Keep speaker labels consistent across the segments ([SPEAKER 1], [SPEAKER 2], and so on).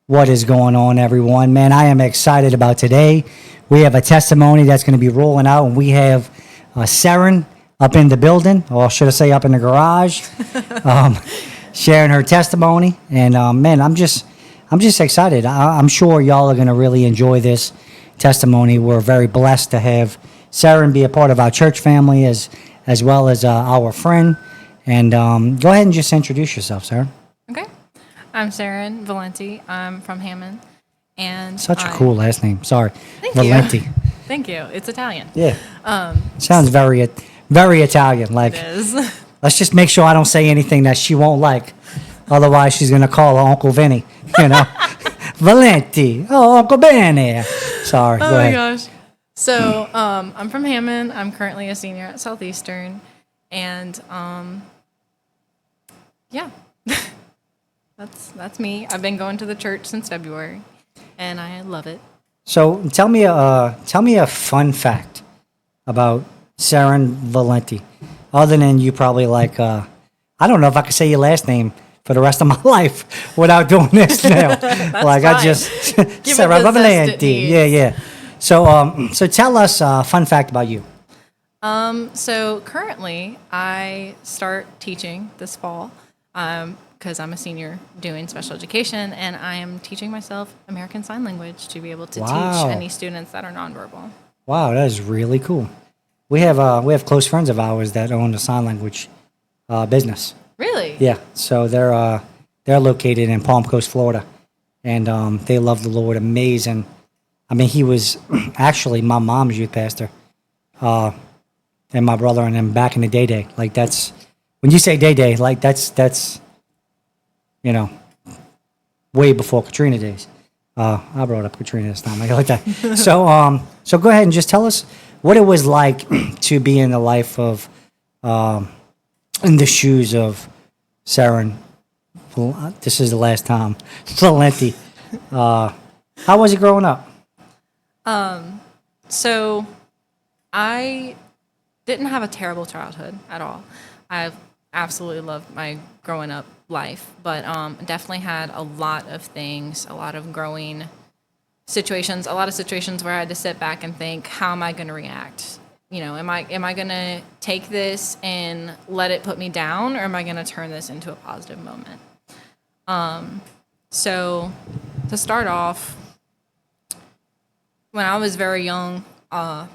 [SPEAKER 1] What is going on, everyone? Man, I am excited about today. We have a testimony that's going to be rolling out, and we have Seren up in the building, or should I say up in the garage, um, sharing her testimony. And man, I'm just excited. I'm sure y'all are going to really enjoy this testimony. We're very blessed to have Seren be a part of our church family as well as our friend. And go ahead and just introduce yourself, Seren.
[SPEAKER 2] Okay. I'm Seren Valenti. I'm from Hammond. And
[SPEAKER 1] Such a cool last name. Sorry.
[SPEAKER 2] Thank
[SPEAKER 1] Valenti.
[SPEAKER 2] you. Thank you. It's Italian.
[SPEAKER 1] Yeah. Sounds very Italian. Like,
[SPEAKER 2] It is.
[SPEAKER 1] let's just make sure I don't say anything that she won't like. Otherwise, she's going to call her Uncle Vinny, Valenti. Oh, Uncle Benny. Sorry. Go
[SPEAKER 2] Oh my
[SPEAKER 1] ahead.
[SPEAKER 2] gosh. So I'm from Hammond. I'm currently a senior at Southeastern. And yeah. That's me. I've been going to the church since February, and I love it.
[SPEAKER 1] So tell me a fun fact about Seren Valenti, other than you probably like, I don't know if I could say your last name for the rest of my life without doing this now. Like
[SPEAKER 2] fine.
[SPEAKER 1] I just
[SPEAKER 2] Give it
[SPEAKER 1] Seren
[SPEAKER 2] the zest it
[SPEAKER 1] Valenti.
[SPEAKER 2] needs.
[SPEAKER 1] Yeah. So tell us a fun fact about you.
[SPEAKER 2] So currently, I start teaching this fall because I'm a senior doing special education, and I am teaching myself American Sign Language to be able to
[SPEAKER 1] Wow.
[SPEAKER 2] teach any students that are nonverbal.
[SPEAKER 1] Wow, that is really cool. We have close friends of ours that own a sign language business.
[SPEAKER 2] Really?
[SPEAKER 1] Yeah, so they're located in Palm Coast, Florida, and they love the Lord. Amazing. I mean, he was actually my mom's youth pastor, and my brother and them back in the day. Like that's when you say day, like that's way before Katrina days. I brought up Katrina this time. I like that. So go ahead and just tell us what it was like to be in the life of, in the shoes of Seren. Well, this is the last time. Valenti. How was it growing up?
[SPEAKER 2] So I didn't have a terrible childhood at all. I've absolutely loved my growing up life, but definitely had a lot of things, a lot of growing situations, a lot of situations where I had to sit back and think, how am I going to react? Am I going to take this and let it put me down, or am I going to turn this into a positive moment? So to start off, when I was very young, I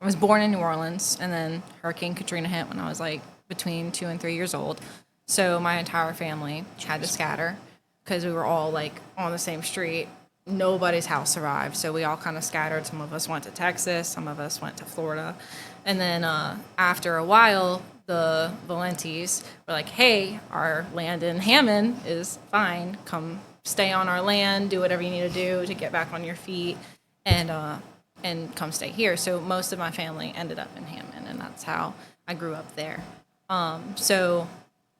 [SPEAKER 2] was born in New Orleans, and then Hurricane Katrina hit when I was like between 2 and 3 years old. So my entire family had to scatter because we were all like on the same street. Nobody's house survived, so we all kind of scattered. Some of us went to Texas, some of us went to Florida. And then after a while, the Valentis were like, hey, our land in Hammond is fine. Come stay on our land, do whatever you need to do to get back on your feet, and come stay here. So most of my family ended up in Hammond, and that's how I grew up there. So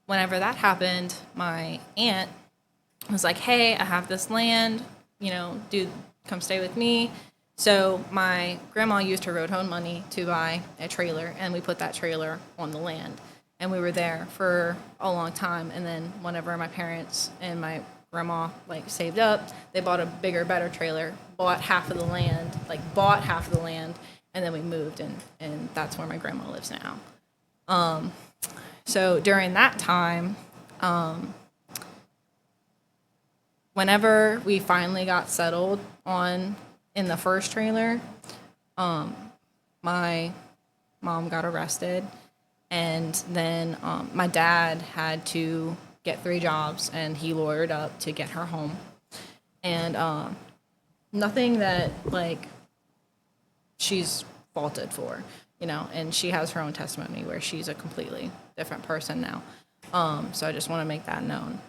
[SPEAKER 2] whenever that happened, my aunt was like, hey, I have this land, come stay with me. So my grandma used her road home money to buy a trailer, and we put that trailer on the land. And we were there for a long time. And then whenever my parents and my grandma saved up, they bought a bigger, better trailer, bought half of the land, and then we moved, and that's where my grandma lives now. So during that time, whenever we finally got settled in the first trailer, my mom got arrested, and then my dad had to get 3 jobs, and he lawyered up to get her home. And nothing that she's faulted for, and she has her own testimony where she's a completely different person now. So I just want to make that known.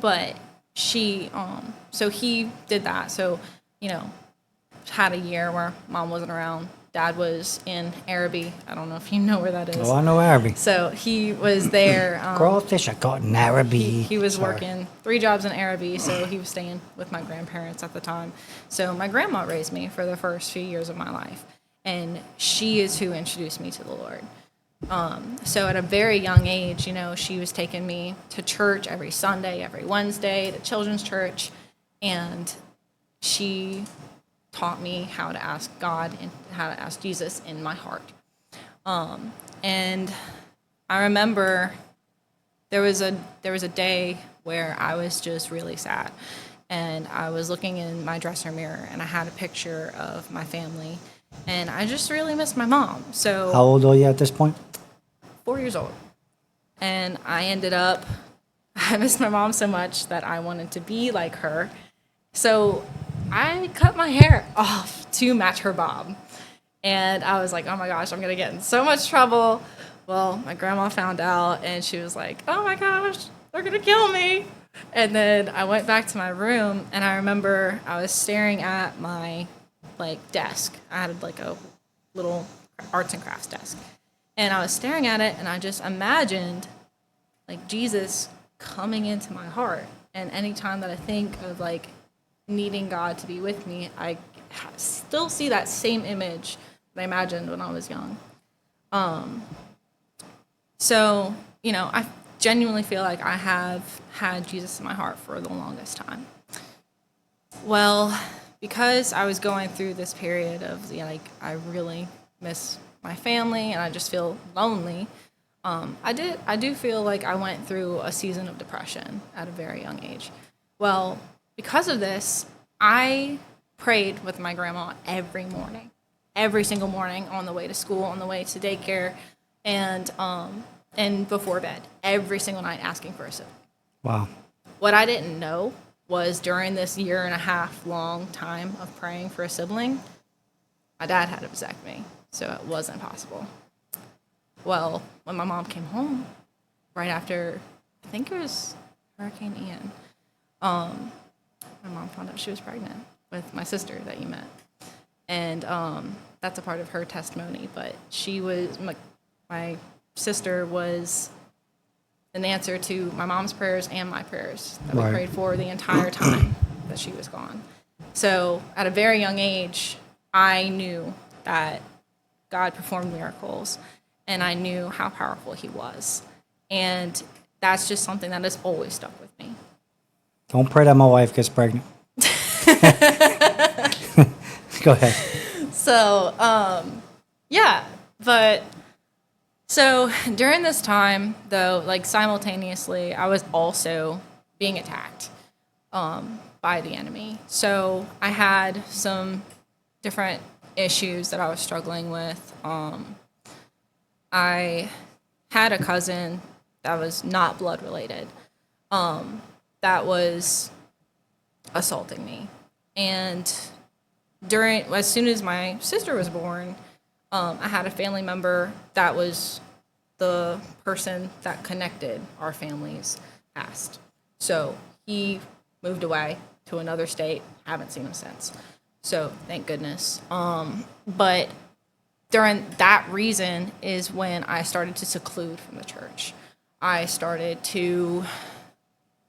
[SPEAKER 2] But so he did that. So, had a year where mom wasn't around. Dad was in Araby. I don't know if you know where that is.
[SPEAKER 1] Oh, I know Araby.
[SPEAKER 2] So he was there.
[SPEAKER 1] Crawfish I caught in Araby.
[SPEAKER 2] He was
[SPEAKER 1] Sorry.
[SPEAKER 2] working 3 jobs in Araby, so he was staying with my grandparents at the time. So my grandma raised me for the first few years of my life, and she is who introduced me to the Lord. So at a very young age, she was taking me to church every Sunday, every Wednesday, to children's church, And she taught me how to ask God and how to ask Jesus in my heart. And I remember there was a day where I was just really sad, and I was looking in my dresser mirror, and I had a picture of my family, and I just really missed my mom. So
[SPEAKER 1] How old are you at this point?
[SPEAKER 2] 4 years old, and I ended up I missed my mom so much that I wanted to be like her. So I cut my hair off to match her bob. And I was like, oh my gosh, I'm going to get in so much trouble. Well, my grandma found out and she was like, oh my gosh, they're going to kill me. And then I went back to my room and I remember I was staring at my desk. I had like a little arts and crafts desk. And I was staring at it and I just imagined like Jesus coming into my heart. And anytime that I think of like needing God to be with me, I still see that same image that I imagined when I was young. So, I genuinely feel like I have had Jesus in my heart for the longest time. Well, because I was going through this period of, I really miss my family and I just feel lonely, I do feel like I went through a season of depression at a very young age. Well, because of this, I prayed with my grandma every single morning on the way to school, on the way to daycare, and before bed, every single night asking for a sibling.
[SPEAKER 1] Wow.
[SPEAKER 2] What I didn't know was during this 1.5 year long time of praying for a sibling, my dad had a vasectomy, so it wasn't possible. Well, when my mom came home, right after, I think it was Hurricane Ian, my mom found out she was pregnant with my sister that you met. And that's a part of her testimony. But my sister was an answer to my mom's prayers and my prayers that we
[SPEAKER 1] Right.
[SPEAKER 2] prayed for the entire time that she was gone. So at a very young age, I knew that God performed miracles, and I knew how powerful he was. And that's just something that has always stuck with me.
[SPEAKER 1] Don't pray that my wife gets pregnant. Go ahead.
[SPEAKER 2] So, yeah, but so during this time, though, simultaneously, I was also being attacked by the enemy. So I had some different issues that I was struggling with. I had a cousin that was not blood related that was assaulting me. And as soon as my sister was born, I had a family member that was the person that connected our families past. So he moved away to another state. Haven't seen him since. So thank goodness. But during that reason is when I started to seclude from the church. I started to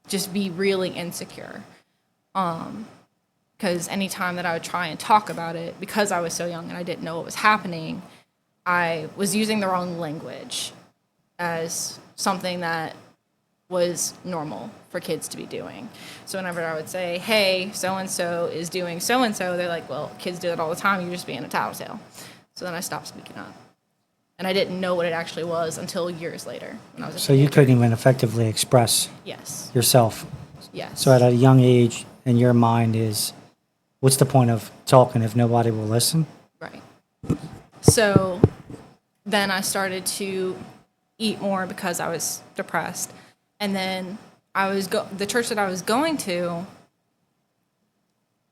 [SPEAKER 2] just be really insecure. Because anytime that I would try and talk about it, because I was so young and I didn't know what was happening, I was using the wrong language as something that was normal for kids to be doing. So whenever I would say, hey, so-and-so is doing so-and-so, they're like, well, kids do that all the time, you're just being a tattletale. So then I stopped speaking up. And I didn't know what it actually was until years later when I was a
[SPEAKER 1] So you
[SPEAKER 2] teenager.
[SPEAKER 1] couldn't even effectively express
[SPEAKER 2] Yes.
[SPEAKER 1] yourself.
[SPEAKER 2] Yes.
[SPEAKER 1] So at a young age, in your mind is, what's the point of talking if nobody will listen?
[SPEAKER 2] Right. So then I started to eat more because I was depressed. And then the church that I was going to,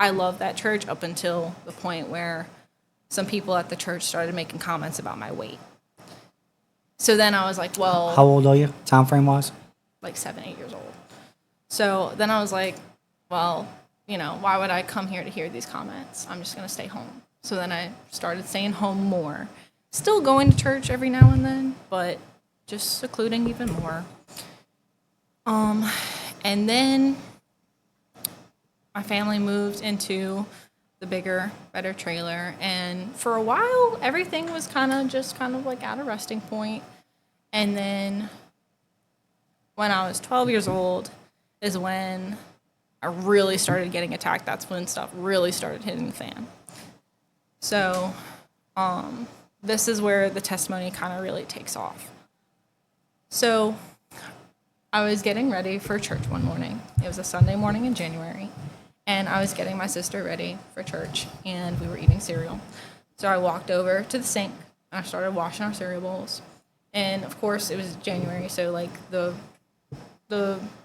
[SPEAKER 2] I loved that church up until the point where some people at the church started making comments about my weight. So then I was like, well,
[SPEAKER 1] How old are you, time frame wise?
[SPEAKER 2] like 7, 8 years old. So then I was like, well, why would I come here to hear these comments? I'm just going to stay home. So then I started staying home more. Still going to church every now and then, but just secluding even more. And then my family moved into the bigger, better trailer. And for a while, everything was kind of like at a resting point. And then when I was 12 years old is when I really started getting attacked, that's when stuff really started hitting the fan. So this is where the testimony kind of really takes off. So I was getting ready for church one morning. It was a Sunday morning in January, and I was getting my sister ready for church, and we were eating cereal. So I walked over to the sink, and I started washing our cereal bowls. And of course, it was January, so like the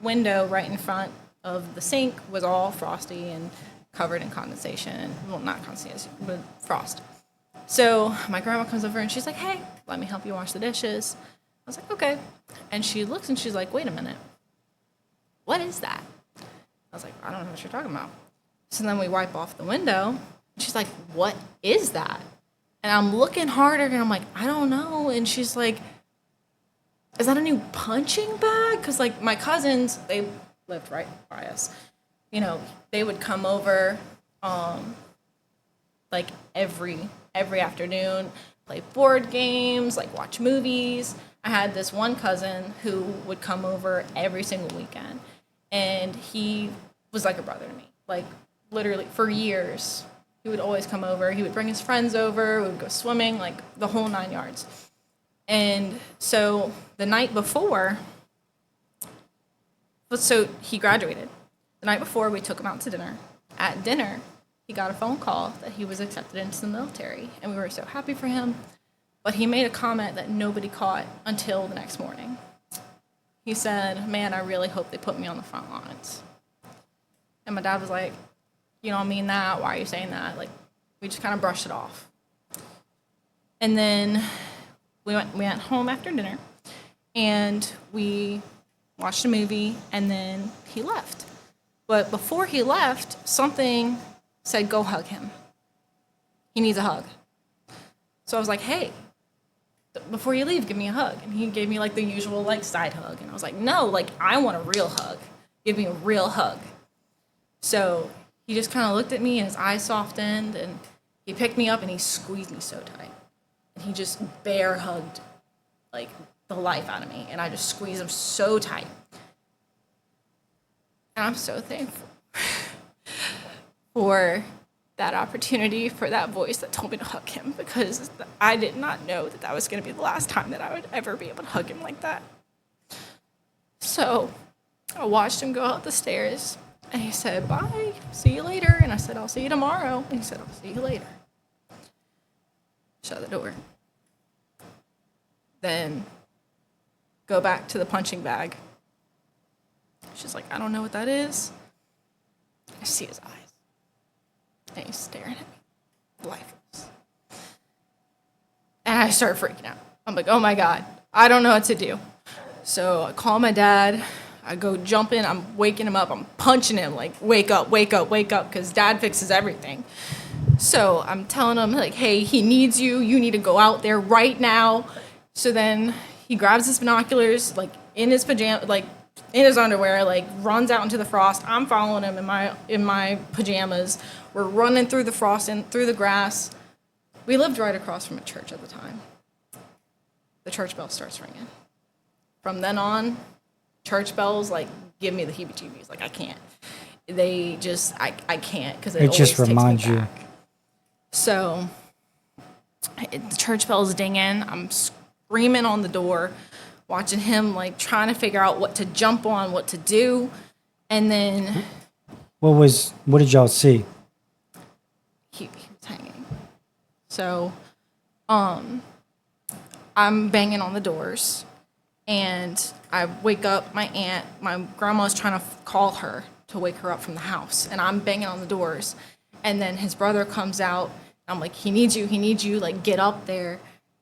[SPEAKER 2] window right in front of the sink was all frosty and covered in condensation. Well, not condensation, but frost. So my grandma comes over and she's like, "Hey, let me help you wash the dishes." I was like, "Okay." And she looks and she's like, "Wait a minute. What is that?" I was like, "I don't know what you're talking about." So then we wipe off the window. And she's like, "What is that?" And I'm looking harder and I'm like, "I don't know." And she's like, "Is that a new punching bag?" Because like my cousins, they lived right by us. You know, they would come over like every afternoon, play board games, like watch movies. I had this one cousin who would come over every single weekend, and he was like a brother to me. Like literally for years, he would always come over. He would bring his friends over. We would go swimming, like the whole 9 yards. And so the night before, so he graduated. The night before, we took him out to dinner. At dinner, he got a phone call that he was accepted into the military, and we were so happy for him. But he made a comment that nobody caught until the next morning. He said, "Man, I really hope they put me on the front lines." And my dad was like, "You don't mean that. Why are you saying that?" Like, we just kind of brushed it off. And then we went home after dinner, and we watched a movie, and then he left. But before he left, something said, "Go hug him. He needs a hug." So I was like, "Hey, before you leave, give me a hug." And he gave me like the usual like side hug. And I was like, "No, like I want a real hug. Give me a real hug." So he just kind of looked at me and his eyes softened, and he picked me up and he squeezed me so tight. And he just bear hugged like the life out of me. And I just squeezed him so tight. And I'm so thankful for that opportunity, for that voice that told me to hug him, because I did not know that that was going to be the last time that I would ever be able to hug him like that. So I watched him go out the stairs, and he said, "Bye, see you later." And I said, "I'll see you tomorrow." And he said, "I'll see you later." Shut the door. Then go back to the punching bag. She's like, "I don't know what that is." I see his eyes. And he's staring at me, lifeless. And I start freaking out. I'm like, "Oh my God, I don't know what to do." So I call my dad. I go jumping. I'm waking him up. I'm punching him, like, "Wake up, wake up, wake up," because Dad fixes everything. So I'm telling him, like, "Hey, he needs you. You need to go out there right now." So then he grabs his binoculars, like, in his pajama, like, in his underwear, like, runs out into the frost. I'm following him in my pajamas. We're running through the frost and through the grass. We lived right across from a church at the time. The church bell starts ringing. From then on, church bells, like, give me the heebie-jeebies. Like, I can't. They just, I can't, because it always
[SPEAKER 1] just
[SPEAKER 2] takes me
[SPEAKER 1] reminds you.
[SPEAKER 2] back. So the church bell's dinging. I'm screaming on the door, watching him, like, trying to figure out what to jump on, what to do. And then
[SPEAKER 1] What did y'all see?
[SPEAKER 2] he was hanging. So I'm banging on the doors, and I wake up my aunt. My grandma's trying to call her to wake her up from the house, and I'm banging on the doors. And then his brother comes out. I'm like, he needs you, like, get up there.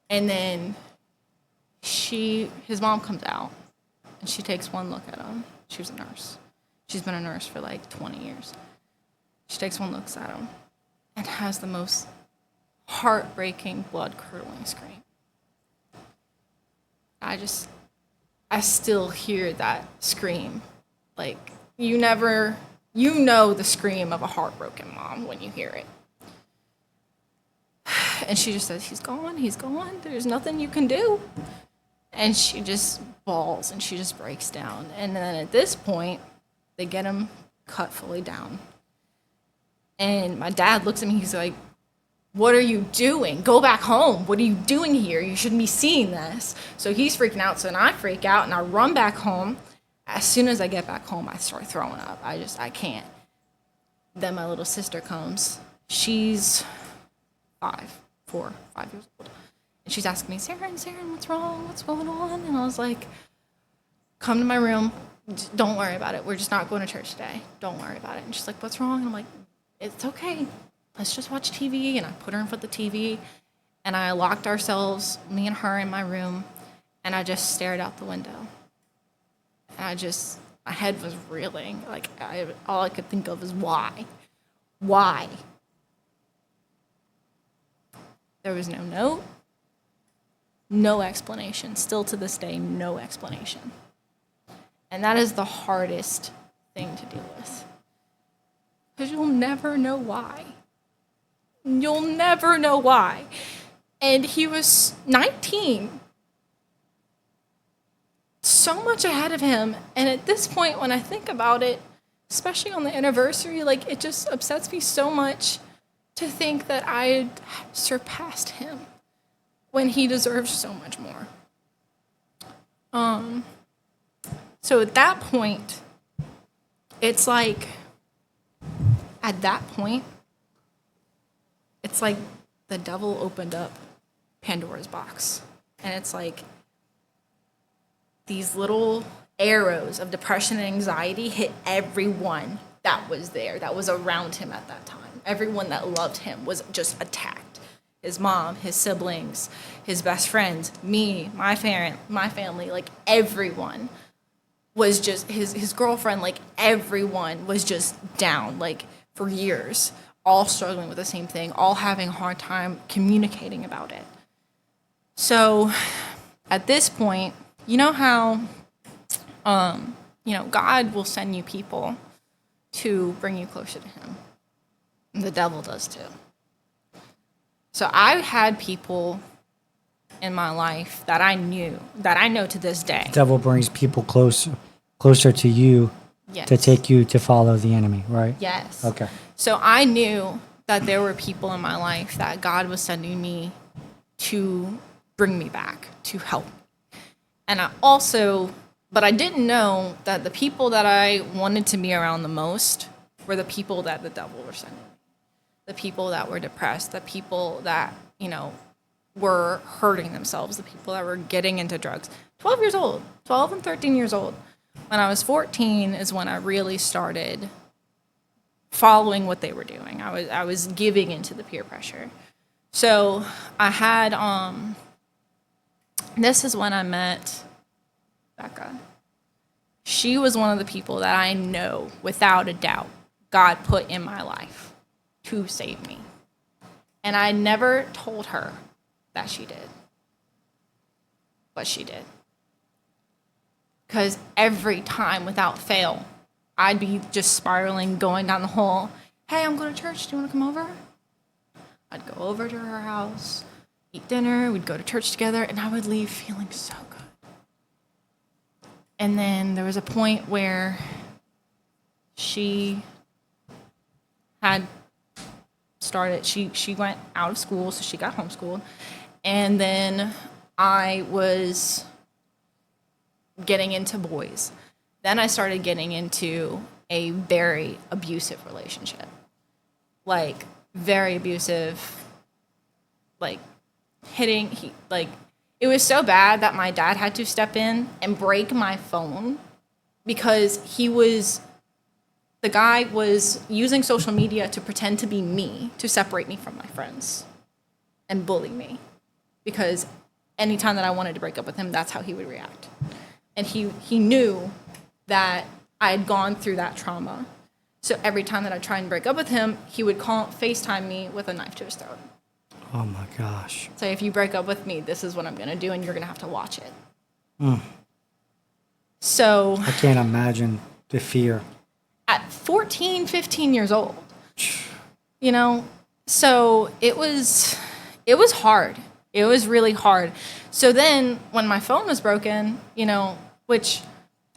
[SPEAKER 2] And then his mom comes out, and she takes one look at him. She was a nurse. She's been a nurse for like 20 years. She takes one look at him and has the most heartbreaking, blood-curdling scream. I still hear that scream. Like, you know the scream of a heartbroken mom when you hear it. And she just says, he's gone, there's nothing you can do. And she just bawls, and she just breaks down. And then at this point, they get him cut fully down. And my dad looks at me, he's like, what are you doing? Go back home. What are you doing here? You shouldn't be seeing this. So he's freaking out. So then I freak out and I run back home. As soon as I get back home, I start throwing up. I can't. Then my little sister comes. She's 5 years old. And she's asking me, Seren, what's wrong? What's going on? And I was like, come to my room. Don't worry about it. We're just not going to church today. Don't worry about it. And she's like, what's wrong? And I'm like, it's okay. Let's just watch TV. And I put her in front of the TV. And I locked ourselves, me and her, in my room. And I just stared out the window. And my head was reeling. Like, all I could think of is why? Why? There was no note, no explanation. Still to this day, no explanation. And that is the hardest thing to deal with. Because you'll never know why. You'll never know why. And he was 19. So much ahead of him. And at this point, when I think about it, especially on the anniversary, like, it just upsets me so much to think that I surpassed him when he deserves so much more. So at that point, it's like, it's like the devil opened up Pandora's box. And it's like these little arrows of depression and anxiety hit everyone that was there, that was around him at that time. Everyone that loved him was just attacked. His mom, his siblings, his best friends, me, my family, like everyone was just, his girlfriend, like everyone was just down, like for years, all struggling with the same thing, all having a hard time communicating about it. So at this point, you know how, God will send you people to bring you closer to him. And the devil does too. So I had people in my life that I know to this day.
[SPEAKER 1] The devil brings people closer to you,
[SPEAKER 2] Yes.
[SPEAKER 1] to take you to follow the enemy, right?
[SPEAKER 2] Yes.
[SPEAKER 1] Okay.
[SPEAKER 2] So I knew that there were people in my life that God was sending me to bring me back, to help. And but I didn't know that the people that I wanted to be around the most were the people that the devil was sending me. The people that were depressed, the people that, were hurting themselves, the people that were getting into drugs. 12 and 13 years old. When I was 14 is when I really started following what they were doing. I was giving into the peer pressure. So I had, this is when I met Becca. She was one of the people that I know, without a doubt, God put in my life to save me. And I never told her that she did. But she did. Because every time, without fail, I'd be just spiraling, going down the hole. Hey, I'm going to church. Do you want to come over? I'd go over to her house, eat dinner. We'd go to church together, and I would leave feeling so good. And then there was a point where she had started, she went out of school, so she got homeschooled. And then I was getting into boys. Then I started getting into a very abusive relationship. Like, very abusive, like, it was so bad that my dad had to step in and break my phone because the guy was using social media to pretend to be me, to separate me from my friends and bully me. Because anytime that I wanted to break up with him, that's how he would react. And he knew that I had gone through that trauma. So every time that I tried and break up with him, he would FaceTime me with a knife to his throat.
[SPEAKER 1] Oh my gosh.
[SPEAKER 2] Say, if you break up with me, this is what I'm going to do, and you're going to have to watch it. So
[SPEAKER 1] I can't imagine the fear.
[SPEAKER 2] At 14, 15 years old, so it was hard. It was really hard. So then when my phone was broken, which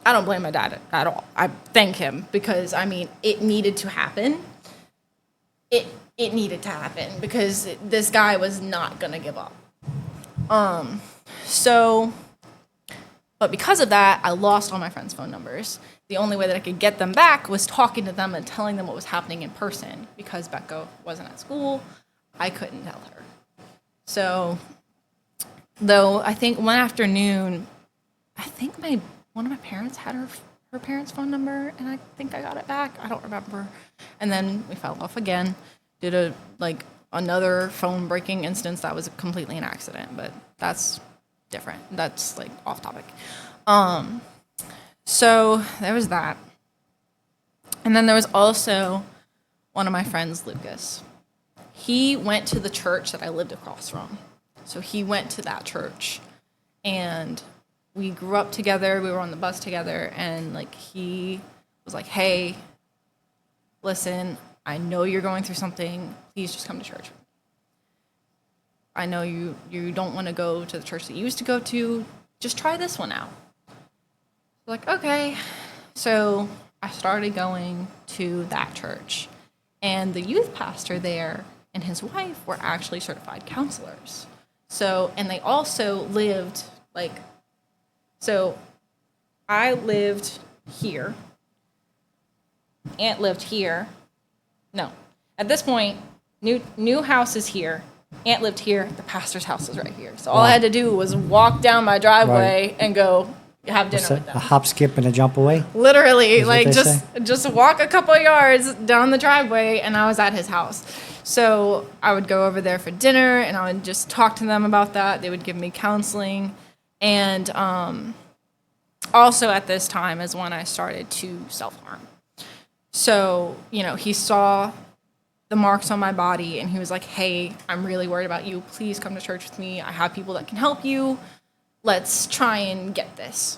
[SPEAKER 2] I don't blame my dad at all. I thank him because, I mean, it needed to happen. It needed to happen because this guy was not going to give up. So, but because of that, I lost all my friends' phone numbers. The only way that I could get them back was talking to them and telling them what was happening in person. Because Becca wasn't at school, I couldn't tell her. So, though I think one afternoon, I think one of my parents had her parents' phone number, and I think I got it back. I don't remember. And then we fell off again. Did another phone breaking instance that was completely an accident, but that's different. That's like off topic. So there was that. And then there was also one of my friends, Lucas. He went to the church that I lived across from. So he went to that church, and we grew up together. We were on the bus together, and like he was like, "Hey, listen, I know you're going through something. Please just come to church. I know you don't want to go to the church that you used to go to. Just try this one out." Like, okay. So I started going to that church, and the youth pastor there and his wife were actually certified counselors. So, and they also lived so I lived here. Aunt lived here. No. At this point, new house is here. Aunt lived here. The pastor's house is right here. So all I had to do was walk down my driveway and go have dinner with them.
[SPEAKER 1] A hop, skip, and a jump away?
[SPEAKER 2] Literally, like
[SPEAKER 1] what they
[SPEAKER 2] just walk a couple of yards down the driveway, and I was at his house. So I would go over there for dinner, and I would just talk to them about that. They would give me counseling. And also at this time is when I started to self-harm. So, he saw the marks on my body, and he was like, "Hey, I'm really worried about you. Please come to church with me. I have people that can help you. Let's try and get this."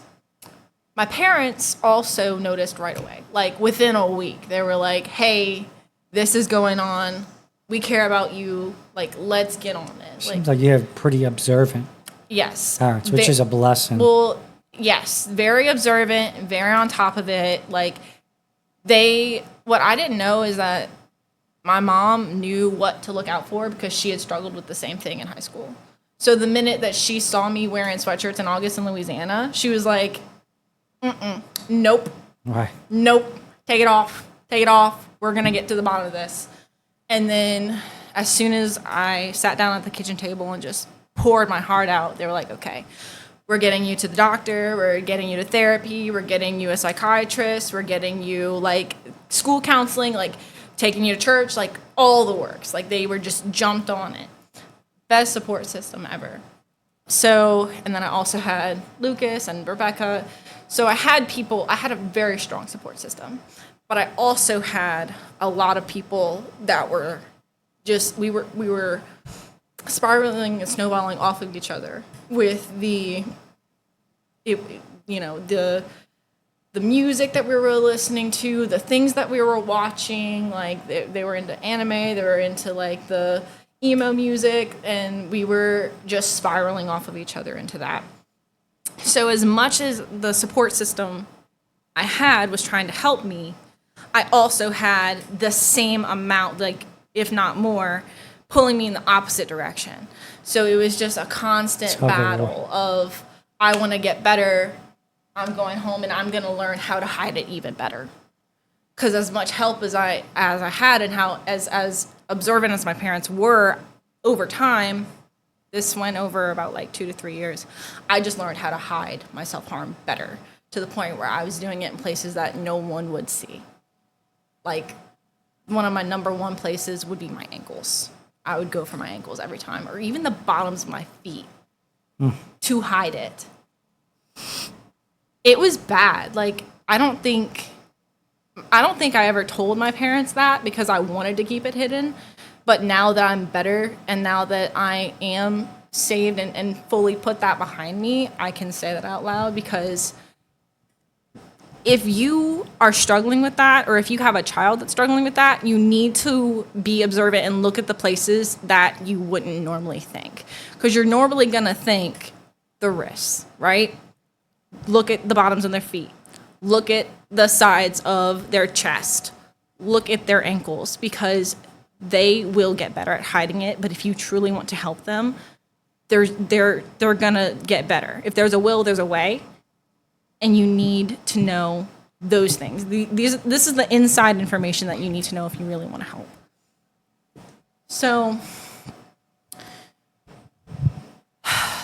[SPEAKER 2] My parents also noticed right away, like within a week. They were like, "Hey, this is going on. We care about you. Like, let's get on it."
[SPEAKER 1] Seems like you have pretty observant
[SPEAKER 2] Yes.
[SPEAKER 1] parents, which is a blessing.
[SPEAKER 2] Well, yes, very observant, very on top of it. Like, what I didn't know is that my mom knew what to look out for because she had struggled with the same thing in high school. So the minute that she saw me wearing sweatshirts in August in Louisiana, she was like, nope,
[SPEAKER 1] Right.
[SPEAKER 2] nope, take it off, we're going to get to the bottom of this. And then as soon as I sat down at the kitchen table and just poured my heart out, they were like, "Okay, we're getting you to the doctor, we're getting you to therapy, we're getting you a psychiatrist, we're getting you like school counseling, like taking you to church, like all the works." Like they were just jumped on it. Best support system ever. So, and then I also had Lucas and Rebecca. So I had a very strong support system, but I also had a lot of people that were just, we were spiraling and snowballing off of each other with the music that we were listening to, the things that we were watching. Like they were into anime, they were into like the emo music, and we were just spiraling off of each other into that. So as much as the support system I had was trying to help me, I also had the same amount, like if not more, pulling me in the opposite direction. So it was just a constant battle of, I want to get better, I'm going home and I'm going to learn how to hide it even better. Because as much help as I had, and how as observant as my parents were over time, this went over about like 2 to 3 years, I just learned how to hide my self-harm better, to the point where I was doing it in places that no one would see. Like, one of my number one places would be my ankles. I would go for my ankles every time, or even the bottoms of my feet to hide it. It was bad. Like, I don't think I ever told my parents that because I wanted to keep it hidden. But now that I'm better, and now that I am saved and fully put that behind me, I can say that out loud. Because if you are struggling with that, or if you have a child that's struggling with that, you need to be observant and look at the places that you wouldn't normally think. Because you're normally going to think the wrists, right? Look at the bottoms of their feet. look at the sides of their chest, look at their ankles, because they will get better at hiding it. But if you truly want to help them, they're gonna get better. If there's a will, there's a way, and you need to know those things. This is the inside information that you need to know if you really want to help. So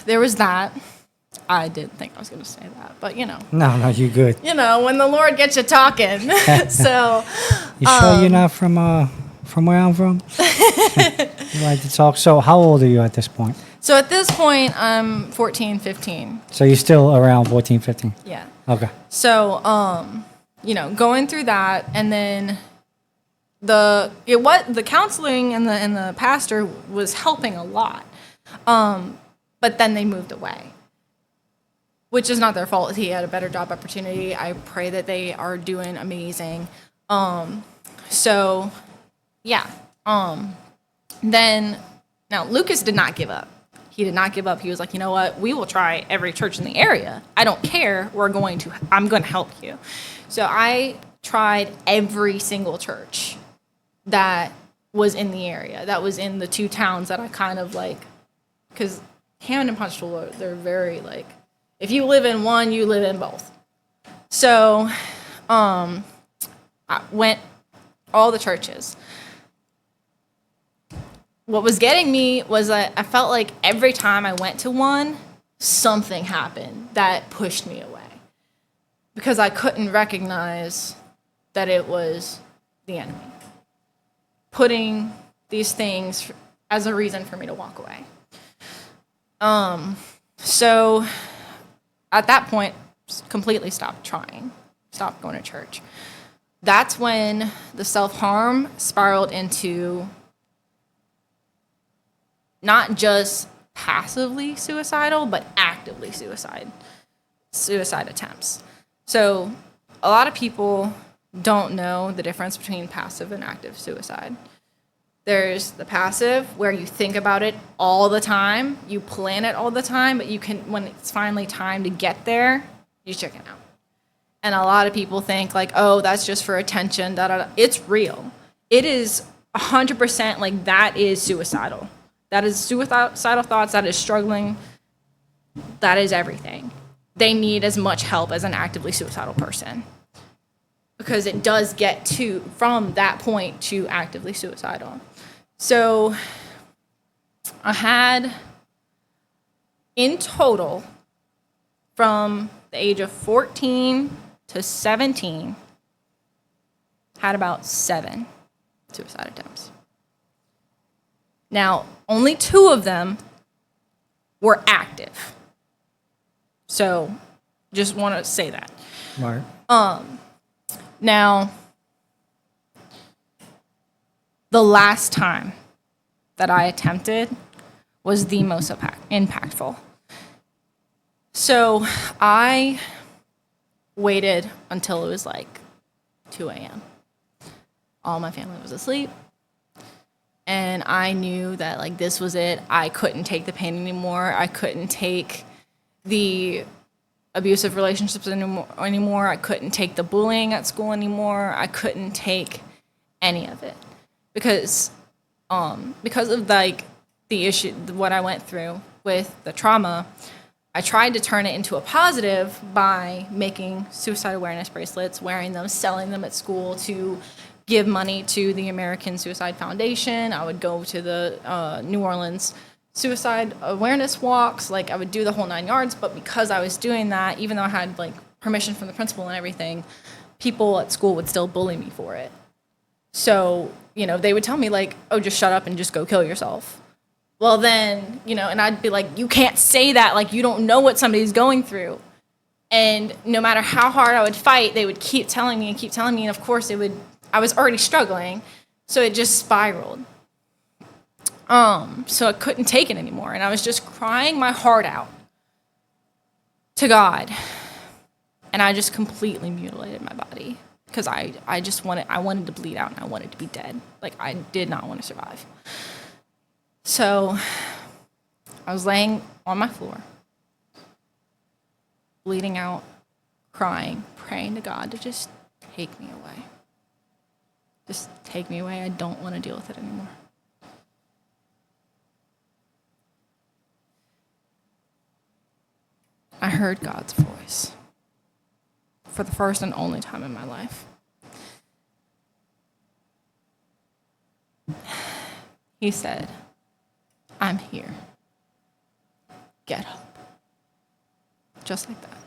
[SPEAKER 2] there was that. I didn't think I was going to say that, but
[SPEAKER 1] No, you good.
[SPEAKER 2] when the Lord gets you talking. So
[SPEAKER 1] You sure you're not from where I'm from? You like to talk. So how old are you at this point?
[SPEAKER 2] So at this point, I'm 14, 15.
[SPEAKER 1] So you're still around 14, 15?
[SPEAKER 2] Yeah.
[SPEAKER 1] Okay.
[SPEAKER 2] So, going through that, and then the counseling and the pastor was helping a lot, but then they moved away, which is not their fault. He had a better job opportunity. I pray that they are doing amazing. So, yeah. Then now Lucas did not give up. He did not give up. He was like, you know what? We will try every church in the area. I don't care. I'm going to help you. So I tried every single church that was in the area, that was in the two towns that I kind of like, because Hammond and Ponchatoula, they're very like, if you live in one, you live in both. So I went all the churches. What was getting me was that I felt like every time I went to one, something happened that pushed me away, because I couldn't recognize that it was the enemy putting these things as a reason for me to walk away. So at that point, completely stopped trying, stopped going to church. That's when the self-harm spiraled into not just passively suicidal, but actively suicide attempts. So a lot of people don't know the difference between passive and active suicide. There's the passive, where you think about it all the time, you plan it all the time, but when it's finally time to get there, you chicken out. And a lot of people think like, oh, that's just for attention, da da da. It's real. It is 100% like that is suicidal. That is suicidal thoughts, that is struggling, that is everything. They need as much help as an actively suicidal person, because it does get from that point to actively suicidal. So I had, in total, from the age of 14 to 17, had about 7 suicide attempts. Now, only 2 of them were active. So, just want to say that.
[SPEAKER 1] Right.
[SPEAKER 2] Now, the last time that I attempted was the most impactful. So, I waited until it was like 2 a.m. All my family was asleep. And I knew that like this was it. I couldn't take the pain anymore. I couldn't take the abusive relationships anymore. I couldn't take the bullying at school anymore. I couldn't take any of it, because of like the issue, what I went through with the trauma. I tried to turn it into a positive by making suicide awareness bracelets, wearing them, selling them at school to give money to the American Suicide Foundation. I would go to the New Orleans suicide awareness walks. Like I would do the whole 9 yards, but because I was doing that, even though I had like permission from the principal and everything, people at school would still bully me for it. So, they would tell me like, oh, just shut up and just go kill yourself. Well then, and I'd be like, you can't say that, like you don't know what somebody's going through. And no matter how hard I would fight, they would keep telling me, and of course I was already struggling, so it just spiraled. So I couldn't take it anymore, and I was just crying my heart out to God, and I just completely mutilated my body, because I wanted to bleed out, and I wanted to be dead. Like, I did not want to survive. So I was laying on my floor, bleeding out, crying, praying to God to just take me away. Just take me away. I don't want to deal with it anymore. I heard God's voice for the first and only time in my life. He said, I'm here. Get up. Just like that.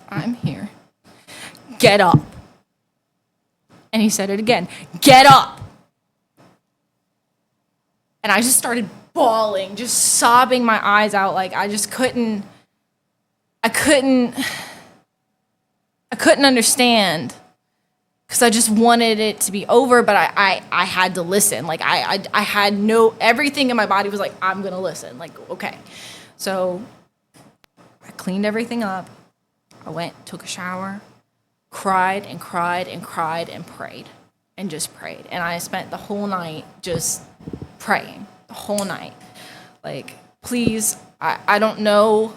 [SPEAKER 2] I'm here. Get up. And he said it again. Get up. And I just started bawling, just sobbing my eyes out. Like I couldn't understand because I just wanted it to be over, but I had to listen. Like I had everything in my body was like, I'm going to listen. Like, okay. So I cleaned everything up. I went, took a shower, cried and cried and cried and prayed and just prayed. And I spent the whole night just praying, the whole night. Like, please, I don't know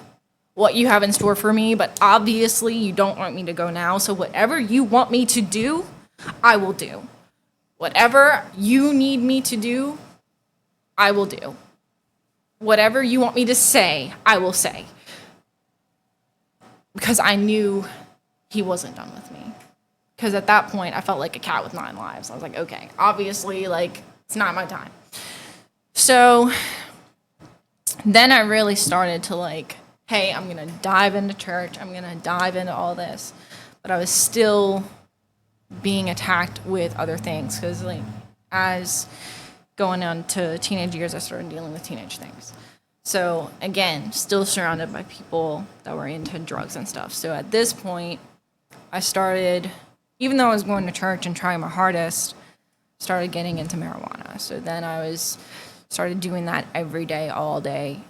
[SPEAKER 2] what you have in store for me, but obviously you don't want me to go now. So whatever you want me to do, I will do. Whatever you need me to do, I will do. Whatever you want me to say, I will say. Because I knew he wasn't done with me. Because at that point, I felt like a cat with 9 lives. I was like, okay, obviously, like, it's not my time. So then I really started to like, hey, I'm going to dive into church. I'm going to dive into all this. But I was still being attacked with other things. Because like, as going on to teenage years, I started dealing with teenage things. So again, still surrounded by people that were into drugs and stuff. So at this point, I started, even though I was going to church and trying my hardest, started getting into marijuana. So then started doing that every day, all day,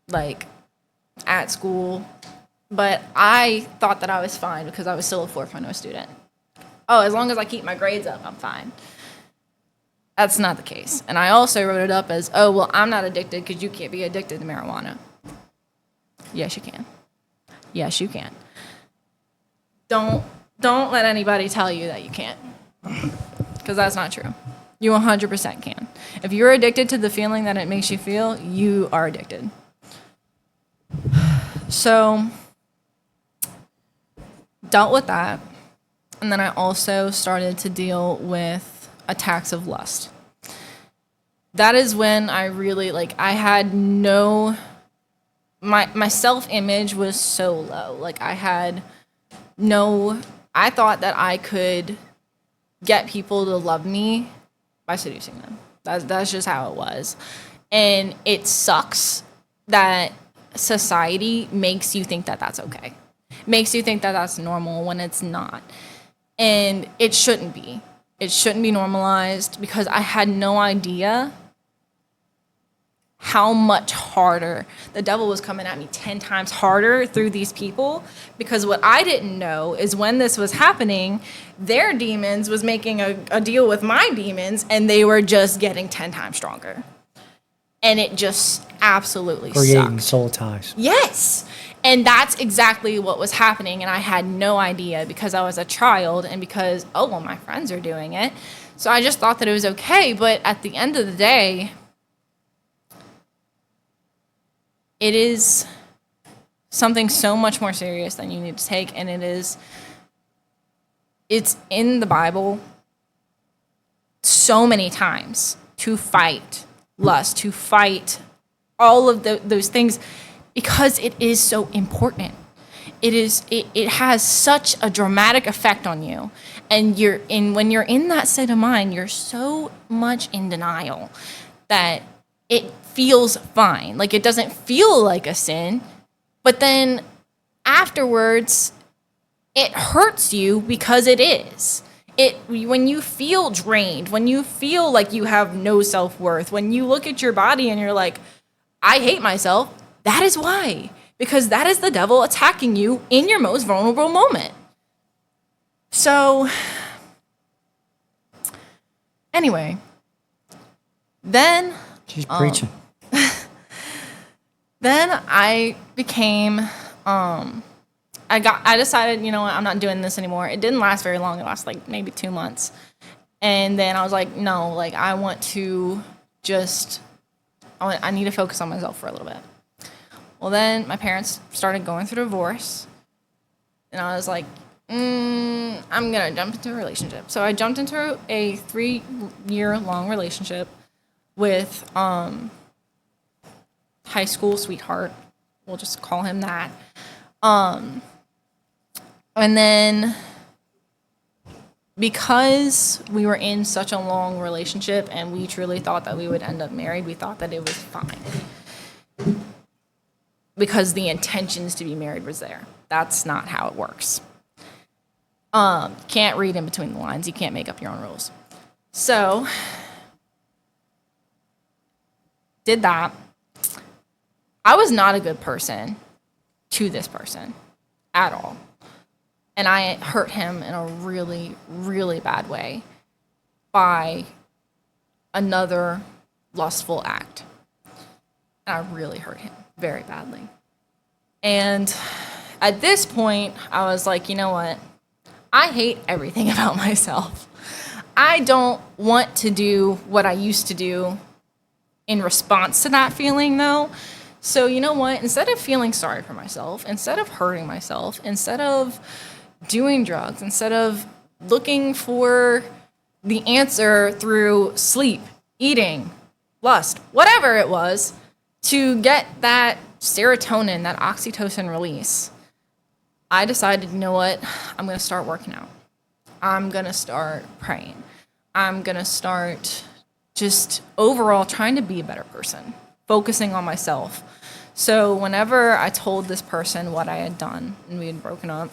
[SPEAKER 2] like at school. But I thought that I was fine because I was still a 4.0 student. Oh, as long as I keep my grades up, I'm fine. That's not the case. And I also wrote it up as, oh, well, I'm not addicted because you can't be addicted to marijuana. Yes, you can. Yes, you can. Don't let anybody tell you that you can't, because that's not true. You 100% can. If you're addicted to the feeling that it makes you feel, you are addicted. So, dealt with that. And then I also started to deal with attacks of lust. That is when I really, like, I had my self-image was so low. Like, I thought that I could get people to love me by seducing them. That's just how it was. And it sucks that society makes you think that that's okay. Makes you think that that's normal when it's not. And it shouldn't be. It shouldn't be normalized because I had no idea how much harder the devil was coming at me 10 times harder through these people, because what I didn't know is when this was happening, their demons was making a deal with my demons, and they were just getting 10 times stronger. And it just absolutely
[SPEAKER 1] Creating
[SPEAKER 2] sucked.
[SPEAKER 1] soul ties.
[SPEAKER 2] Yes. And that's exactly what was happening, and I had no idea because I was a child and because, oh, well, my friends are doing it. So I just thought that it was okay, but at the end of the day, it is something so much more serious than you need to take, and it's in the Bible so many times to fight lust, to fight all of those things, because it is so important. It has such a dramatic effect on you, and when you're in that state of mind, you're so much in denial that it feels fine. Like, it doesn't feel like a sin, but then afterwards it hurts you because it is. When you feel drained, when you feel like you have no self-worth, when you look at your body and you're like, I hate myself, that is why. Because that is the devil attacking you in your most vulnerable moment. So, anyway, then
[SPEAKER 1] She's preaching.
[SPEAKER 2] then I became I decided, you know what, I'm not doing this anymore. It didn't last very long. It lasted like maybe 2 months. And then I was like, no, like I want to just, I need to focus on myself for a little bit. Well, then my parents started going through divorce. And I was like, I'm going to jump into a relationship. So I jumped into a 3-year-long relationship with high school sweetheart. We'll just call him that. And then because we were in such a long relationship and we truly thought that we would end up married, we thought that it was fine. Because the intentions to be married was there. That's not how it works. Can't read in between the lines. You can't make up your own rules. So, did that. I was not a good person to this person at all. And I hurt him in a really, really bad way by another lustful act. And I really hurt him very badly. And at this point, I was like, you know what? I hate everything about myself. I don't want to do what I used to do in response to that feeling, though. So you know what? Instead of feeling sorry for myself, instead of hurting myself, instead of doing drugs, instead of looking for the answer through sleep, eating, lust, whatever it was, to get that serotonin, that oxytocin release, I decided, you know what? I'm going to start working out. I'm going to start praying. I'm going to start just overall trying to be a better person, focusing on myself. So whenever I told this person what I had done and we had broken up,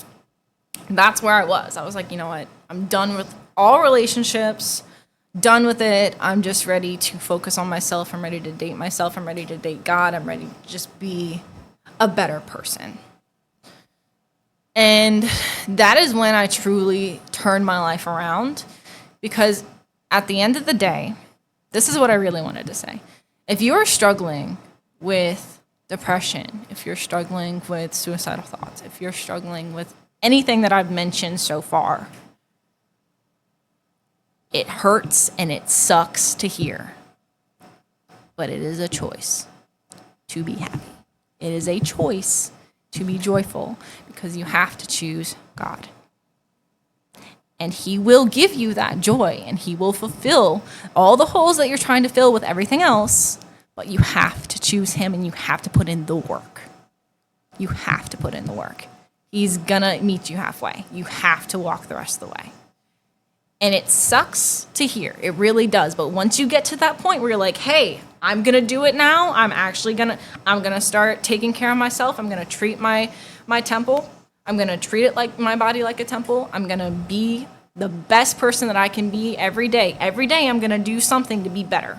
[SPEAKER 2] that's where I was. I was like, you know what? I'm done with all relationships, done with it. I'm just ready to focus on myself. I'm ready to date myself. I'm ready to date God. I'm ready to just be a better person. And that is when I truly turned my life around, because at the end of the day, this is what I really wanted to say. If you are struggling with depression, if you're struggling with suicidal thoughts, if you're struggling with anything that I've mentioned so far, it hurts and it sucks to hear, but it is a choice to be happy. It is a choice to be joyful, because you have to choose God. And He will give you that joy, and He will fulfill all the holes that you're trying to fill with everything else, but you have to choose Him, and you have to put in the work. You have to put in the work. He's gonna meet you halfway. You have to walk the rest of the way. And it sucks to hear. It really does. But once you get to that point where you're like, hey, I'm going to do it now. I'm going to start taking care of myself. I'm going to treat my temple. I'm going to treat it like my body like a temple. I'm going to be the best person that I can be every day. Every day I'm going to do something to be better.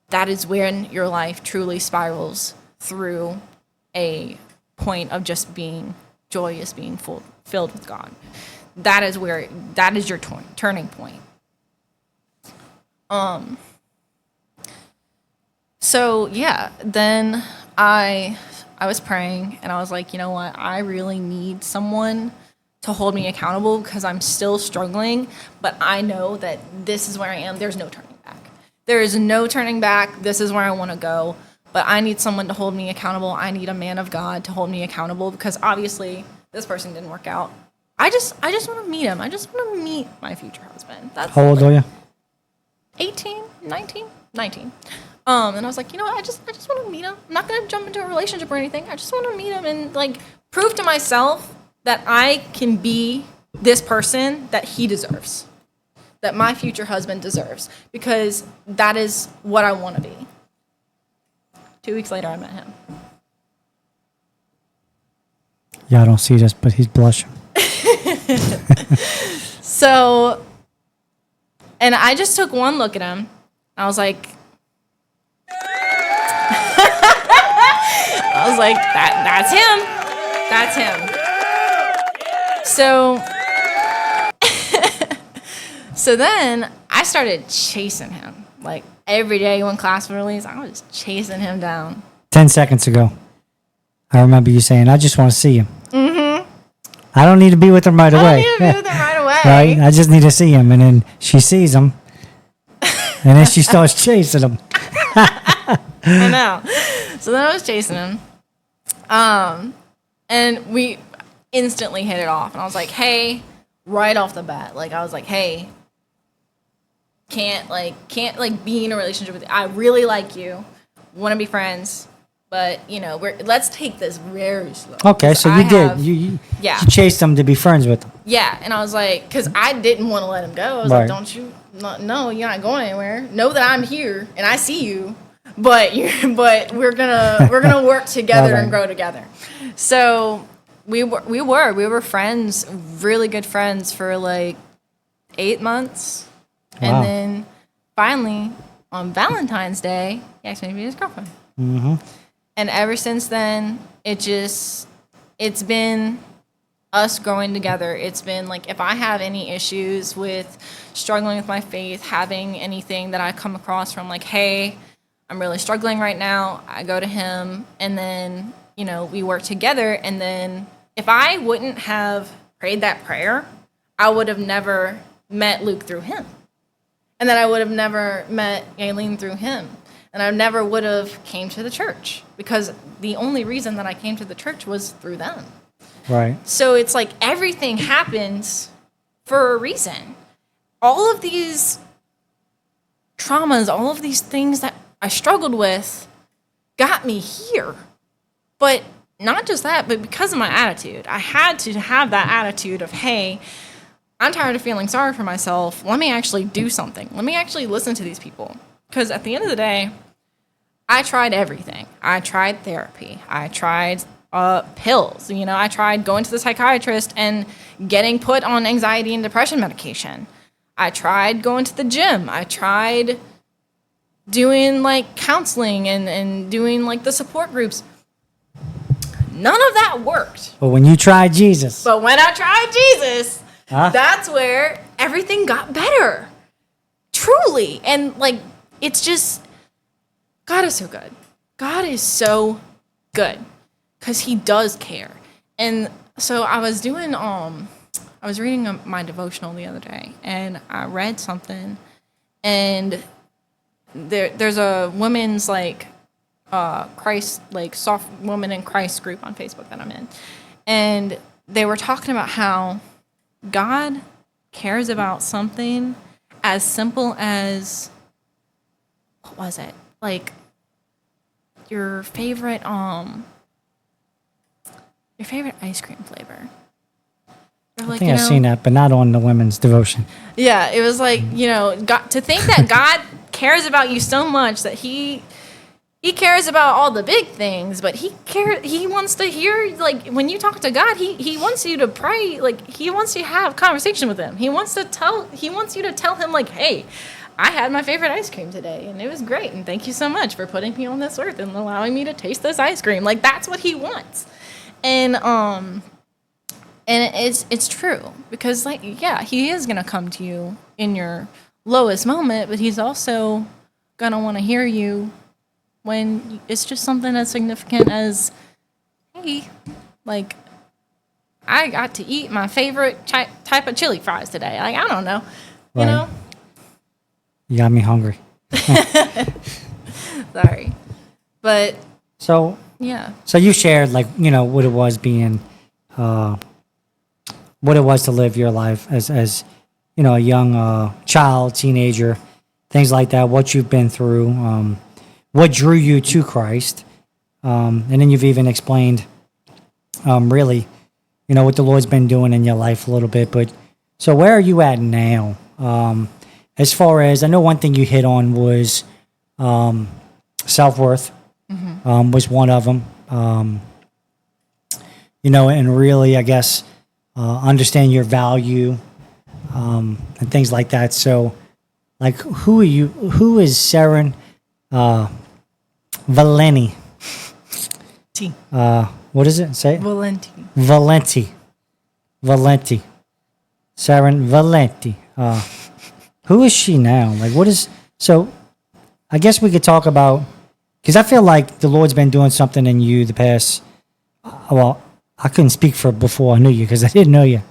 [SPEAKER 2] That is when your life truly spirals through a point of just being joyous, being filled with God. That is your turning point. So yeah, then I was praying and I was like, you know what? I really need someone to hold me accountable, because I'm still struggling, but I know that this is where I am. There's no turning back. There is no turning back. This is where I want to go, but I need someone to hold me accountable. I need a man of God to hold me accountable, because obviously this person didn't work out. I just want to meet him. I just want to meet my future husband. That's
[SPEAKER 1] How old are you?
[SPEAKER 2] 18, 19. And I was like, you know what? I just want to meet him. I'm not going to jump into a relationship or anything. I just want to meet him and like prove to myself that I can be this person that he deserves, that my future husband deserves, because that is what I want to be. 2 weeks later, I met him.
[SPEAKER 1] Yeah, I don't see this, but he's blushing.
[SPEAKER 2] So, and I just took one look at him. I was like, that's him. That's him. So then I started chasing him. Like every day when class would release, I was chasing him down.
[SPEAKER 1] 10 seconds ago, I remember you saying, I just want to see him. Mm-hmm. I don't need to be with him right
[SPEAKER 2] I
[SPEAKER 1] away.
[SPEAKER 2] don't need to be with him right away.
[SPEAKER 1] Right? I just need to see him. And then she sees him. And then she starts chasing him.
[SPEAKER 2] I know. So then I was chasing him. And we instantly hit it off. And I was like, hey, right off the bat. Like, I was like, hey, can't be in a relationship with you. I really like you. Want to be friends. But, you know, let's take this very slow.
[SPEAKER 1] Okay, so you did. You chased him to be friends with him.
[SPEAKER 2] Yeah, and I was like, because I didn't want to let him go. I was like, don't you, no, you're not going anywhere. Know that I'm here and I see you, but we're gonna work together and grow together. So we were friends, really good friends for like 8 months, and then finally on Valentine's Day, he asked me to be his girlfriend. Mm-hmm. And ever since then, it's been us growing together. It's been like, if I have any issues with struggling with my faith, having anything that I come across from like, hey, I'm really struggling right now, I go to him, and then, you know, we work together. And then if I wouldn't have prayed that prayer, I would have never met Luke through him. And then I would have never met Aileen through him. And I never would have came to the church, because the only reason that I came to the church was through them.
[SPEAKER 1] Right.
[SPEAKER 2] So it's like everything happens for a reason. All of these traumas, all of these things that I struggled with got me here. But not just that, but because of my attitude. I had to have that attitude of, hey, I'm tired of feeling sorry for myself. Let me actually do something. Let me actually listen to these people. Because at the end of the day, I tried everything. I tried therapy. I tried pills. You know, I tried going to the psychiatrist and getting put on anxiety and depression medication. I tried going to the gym. I tried doing like counseling and doing like the support groups. None of that worked.
[SPEAKER 1] But when you tried Jesus.
[SPEAKER 2] But when I tried Jesus, that's where everything got better. Truly. And like, it's just, God is so good. God is so good because he does care. And so I was doing, I was reading my devotional the other day, and I read something, and there's a women's like Christ, like soft woman in Christ group on Facebook that I'm in, and they were talking about how God cares about something as simple as, what was it? Like your favorite ice cream flavor.
[SPEAKER 1] I think I've seen that, but not on the women's devotion.
[SPEAKER 2] Yeah, it was like, you know, God, to think that God cares about you so much that he cares about all the big things, but he wants to hear, like, when you talk to God, he wants you to pray, like, he wants you to have conversation with him. He wants you to tell him, like, hey, I had my favorite ice cream today, and it was great, and thank you so much for putting me on this earth and allowing me to taste this ice cream. Like, that's what he wants. And it's true, because, like, yeah, he is going to come to you in your lowest moment, but he's also going to want to hear you when it's just something as significant as, hey, like, I got to eat my favorite type of chili fries today. Like, I don't know, you know?
[SPEAKER 1] You got me hungry.
[SPEAKER 2] Sorry. But,
[SPEAKER 1] so,
[SPEAKER 2] yeah.
[SPEAKER 1] So you shared, like, you know, what it was being, what it was to live your life as you know, a young child, teenager, things like that, what you've been through, what drew you to Christ. And then you've even explained, really, you know, what the Lord's been doing in your life a little bit. But so where are you at now? As far as, I know one thing you hit on was self-worth, was one of them. You know, and really, I guess, understand your value and things like that. So, like, who is Seren Valenti? What is it? Say it. Valenti. Seren Valenti. Who is she now? Like, what is... So, I guess we could talk about... Because I feel like the Lord's been doing something in you the past... Well, I couldn't speak for before I knew you because I didn't know you.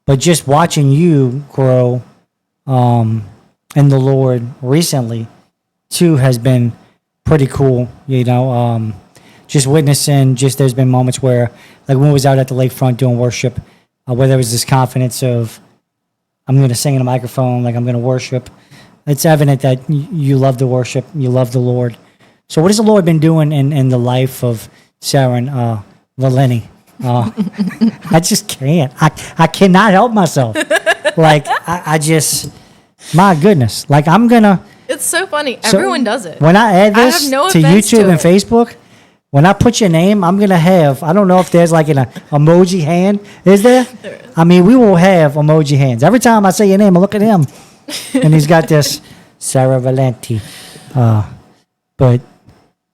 [SPEAKER 1] But just watching you grow in the Lord recently, too, has been pretty cool. Just witnessing, there's been moments where, like when we was out at the lakefront doing worship, where there was this confidence of, I'm going to sing in a microphone, like I'm going to worship. It's evident that you love the worship, you love the Lord. So what has the Lord been doing in the life of Seren Valeni? I just can't. I cannot help myself. Like, I just, my goodness. Like, I'm going to.
[SPEAKER 2] It's so funny. Everyone does it.
[SPEAKER 1] When I add this
[SPEAKER 2] have no
[SPEAKER 1] to
[SPEAKER 2] offense
[SPEAKER 1] YouTube
[SPEAKER 2] to
[SPEAKER 1] and
[SPEAKER 2] it.
[SPEAKER 1] Facebook, when I put your name, I'm going to have, I don't know if there's like an emoji hand. Is there?
[SPEAKER 2] There is.
[SPEAKER 1] I mean, we will have emoji hands. Every time I say your name, I look at him. And he's got this Sarah Valenti. But,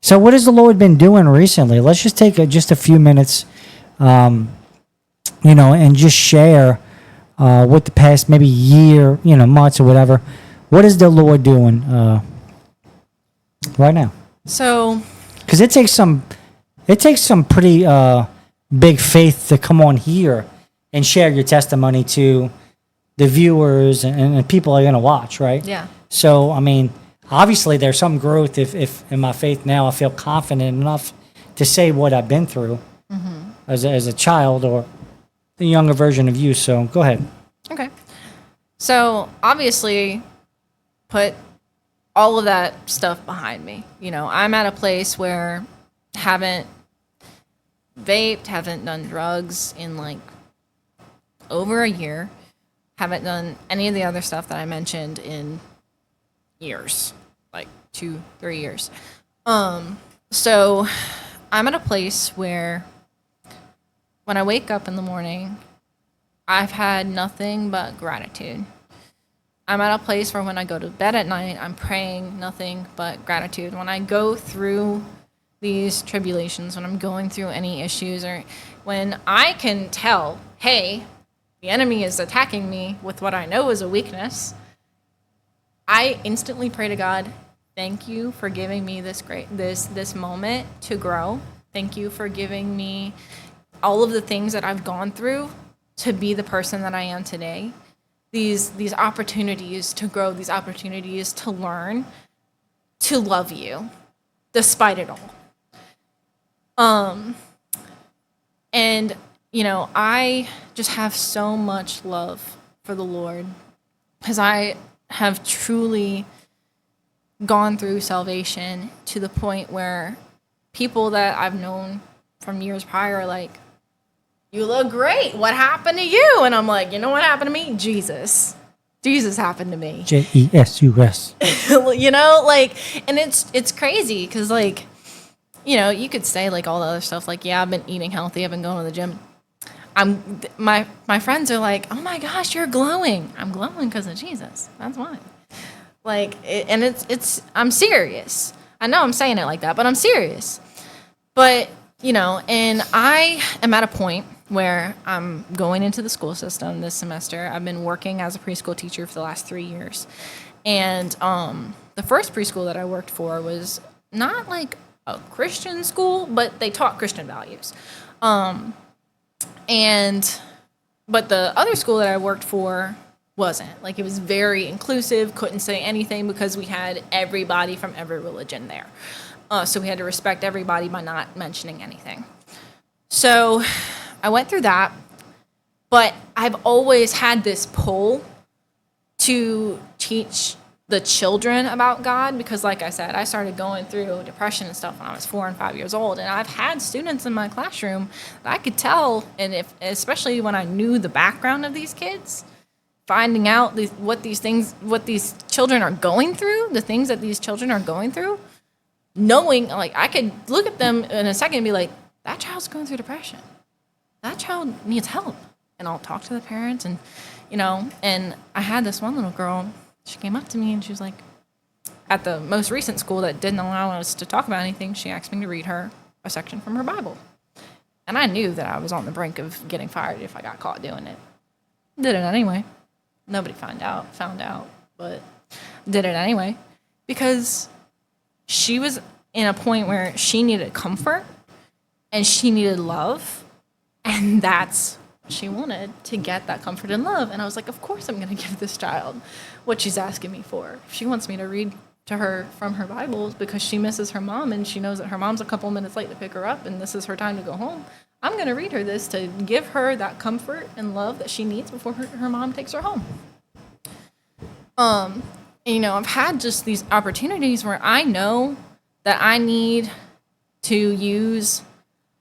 [SPEAKER 1] so what has the Lord been doing recently? Let's just take just a few minutes, and just share what the past maybe year, months or whatever. What is the Lord doing right now?
[SPEAKER 2] So,
[SPEAKER 1] Because it takes some pretty big faith to come on here and share your testimony to the viewers and people are going to watch, right?
[SPEAKER 2] yeah.
[SPEAKER 1] So, I mean, obviously there's some growth if in my faith now I feel confident enough to say what I've been through as a child or the younger version of you. So go ahead.
[SPEAKER 2] Okay. So, obviously, put all of that stuff behind me. I'm at a place where haven't vaped, haven't done drugs in like over a year, haven't done any of the other stuff that I mentioned in years, like 2-3 years. So I'm at a place where when I wake up in the morning, I've had nothing but gratitude. I'm at a place where when I go to bed at night, I'm praying nothing but gratitude. When I go through these tribulations, when I'm going through any issues, or when I can tell, hey, the enemy is attacking me with what I know is a weakness, I instantly pray to God, thank you for giving me this moment to grow. Thank you for giving me all of the things that I've gone through to be the person that I am today. These opportunities to grow, these opportunities to learn, to love you, despite it all. And I just have so much love for the Lord because I have truly gone through salvation to the point where people that I've known from years prior are like, you look great. What happened to you? And I'm like, you know what happened to me? Jesus. Jesus happened to me.
[SPEAKER 1] Jesus.
[SPEAKER 2] And it's crazy because, you could say, all the other stuff, yeah, I've been eating healthy. I've been going to the gym. My friends are like, oh, my gosh, you're glowing. I'm glowing because of Jesus. That's why. I'm serious. I know I'm saying it like that, but I'm serious. But, and I am at a point where I'm going into the school system this semester. I've been working as a preschool teacher for the last 3 years. And the first preschool that I worked for was not like a Christian school, but they taught Christian values. But the other school that I worked for wasn't. It was very inclusive, couldn't say anything because we had everybody from every religion there. So we had to respect everybody by not mentioning anything. So I went through that, but I've always had this pull to teach the children about God because, like I said, I started going through depression and stuff when I was 4 and 5 years old, and I've had students in my classroom that I could tell, and especially when I knew the background of these kids, finding out what these children are going through, the things that these children are going through, knowing, I could look at them in a second and be like, that child's going through depression. That child needs help. And I'll talk to the parents and I had this one little girl, she came up to me and she was like, at the most recent school that didn't allow us to talk about anything, she asked me to read her a section from her Bible. And I knew that I was on the brink of getting fired if I got caught doing it. Did it anyway. Nobody found out, but did it anyway. Because she was in a point where she needed comfort and she needed love And that's what she wanted, to get that comfort and love. And I was like, of course I'm going to give this child what she's asking me for. If she wants me to read to her from her Bible because she misses her mom and she knows that her mom's a couple minutes late to pick her up and this is her time to go home, I'm going to read her this to give her that comfort and love that she needs before her mom takes her home. You know, I've had just these opportunities where I know that I need to use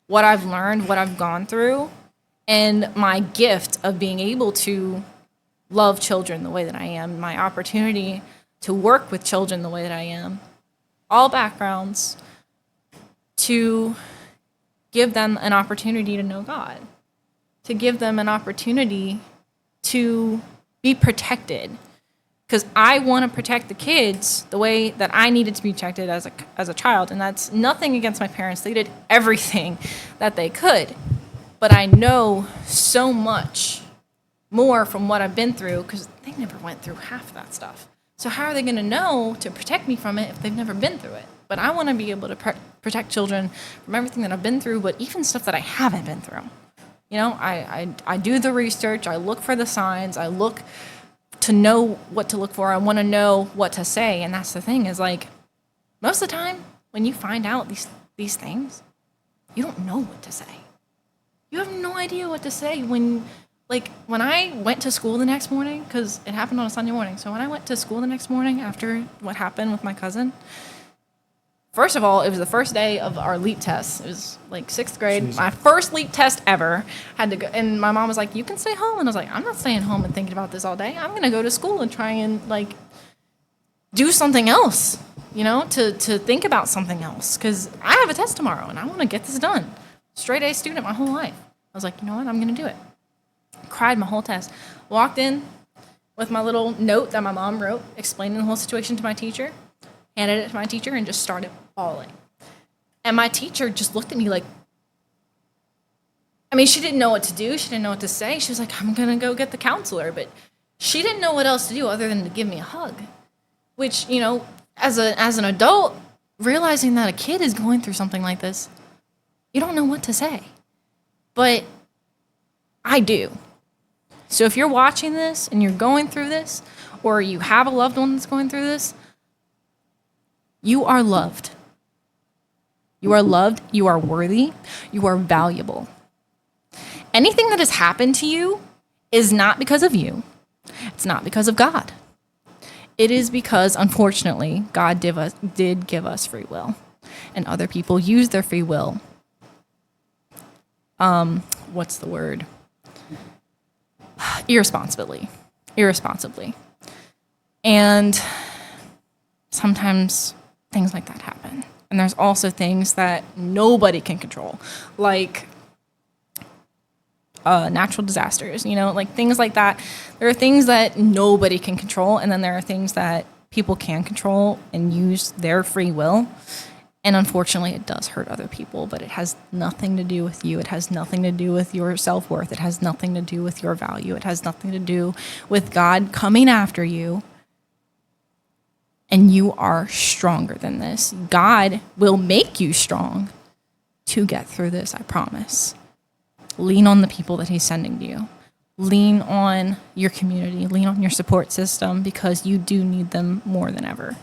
[SPEAKER 2] what I've learned, what I've gone through, and my gift of being able to love children the way that I am, my opportunity to work with children the way that I am, all backgrounds, to give them an opportunity to know God, to give them an opportunity to be protected. Because I want to protect the kids the way that I needed to be protected as a child. And that's nothing against my parents. They did everything that they could. But I know so much more from what I've been through because they never went through half of that stuff. So how are they going to know to protect me from it if they've never been through it? But I want to be able to protect children from everything that I've been through, but even stuff that I haven't been through. You know, I do the research. I look for the signs. I look to know what to look for. I want to know what to say. And that's the thing is, like, most of the time when you find out these things, you don't know what to say. You have no idea what to say when I went to school the next morning, because it happened on a Sunday morning. So when I went to school the next morning after what happened with my cousin, first of all, it was the first day of our LEAP test. It was like 6th grade.
[SPEAKER 1] Jesus.
[SPEAKER 2] My first LEAP test ever. Had to go, and my mom was like, "You can stay home." And I was like, "I'm not staying home and thinking about this all day. I'm going to go to school and try and like do something else, you know, to think about something else, because I have a test tomorrow and I want to get this done." Straight A student my whole life. I was like, you know what? I'm going to do it. Cried my whole test. Walked in with my little note that my mom wrote, explaining the whole situation to my teacher. Handed it to my teacher and just started bawling. And my teacher just looked at me like, I mean, she didn't know what to do. She didn't know what to say. She was like, "I'm going to go get the counselor." But she didn't know what else to do other than to give me a hug. Which, you know, as an adult, realizing that a kid is going through something like this, you don't know what to say. But I do. So if you're watching this and you're going through this, or you have a loved one that's going through this, you are loved. You are loved. You are worthy. You are valuable. Anything that has happened to you is not because of you. It's not because of God. It is because, unfortunately, God did give us free will. And other people use their free will. What's the word? Irresponsibly. And sometimes things like that happen. And there's also things that nobody can control, like natural disasters, you know, like things like that. There are things that nobody can control, and then there are things that people can control and use their free will. And unfortunately, it does hurt other people, but it has nothing to do with you. It has nothing to do with your self-worth. It has nothing to do with your value. It has nothing to do with God coming after you. And you are stronger than this. God will make you strong to get through this, I promise. Lean on the people that he's sending to you. Lean on your community. Lean on your support system, because you do need them more than ever.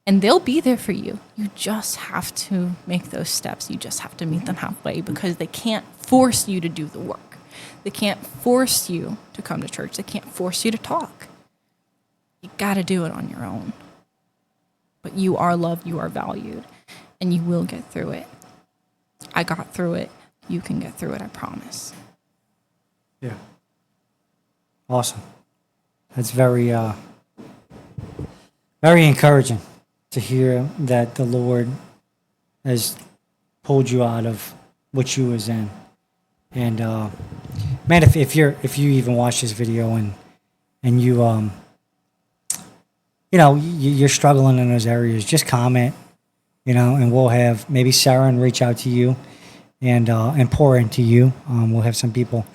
[SPEAKER 2] And they'll be there for you. You just have to make those steps. You just have to meet them halfway, because they can't force you to do the work. They can't force you to come to church. They can't force you to talk. You got to do it on your own. But you are loved, you are valued, and you will get through it. I got through it. You can get through it, I promise.
[SPEAKER 1] Yeah. Awesome. That's very, very encouraging to hear that the Lord has pulled you out of what you was in. And man, if you even watch this video and you you know, you're struggling in those areas, just comment, you know, and we'll have maybe Seren reach out to you and pour into you. We'll have some people,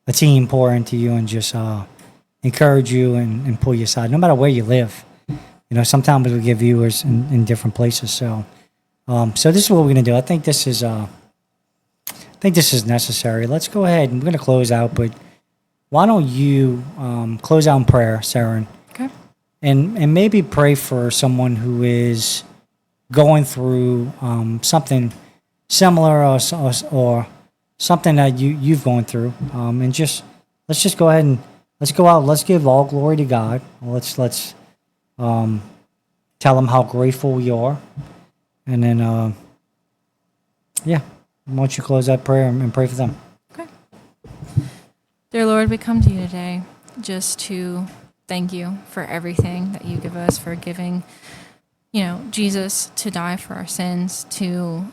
[SPEAKER 1] a team, pour into you and just encourage you and pull you aside, no matter where you live. You know, sometimes we get viewers in different places. So this is what we're going to do. I think this is think this is necessary. Let's go ahead and we're going to close out, but why don't you close out in prayer, Seren,
[SPEAKER 2] Okay.
[SPEAKER 1] and maybe pray for someone who is going through something similar or something that you've gone through, and let's just go ahead and let's go out. Let's give all glory to God. Let's tell them how grateful we are, and then yeah, why don't you close that prayer and pray for them?
[SPEAKER 2] Okay. Dear Lord, we come to you today just to thank you for everything that you give us, for giving, Jesus to die for our sins, to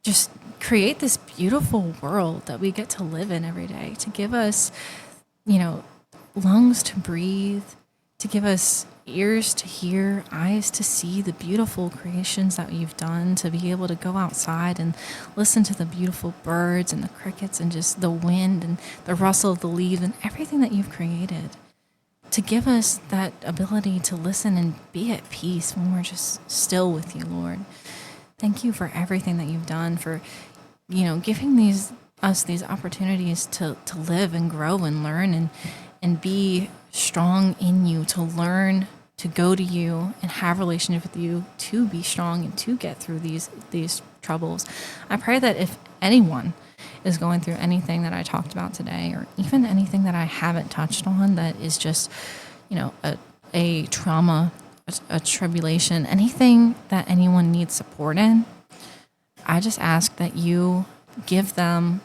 [SPEAKER 2] just create this beautiful world that we get to live in every day, to give us, lungs to breathe, to give us ears to hear, eyes to see the beautiful creations that you've done, to be able to go outside and listen to the beautiful birds and the crickets and just the wind and the rustle of the leaves and everything that you've created. To give us that ability to listen and be at peace when we're just still with you, Lord. Thank you for everything that you've done, for, giving us these opportunities to live and grow and learn and be strong in you, to learn to go to you and have a relationship with you, to be strong and to get through these troubles. I pray that if anyone is going through anything that I talked about today, or even anything that I haven't touched on that is just, a trauma, a tribulation, anything that anyone needs support in, I just ask that you give them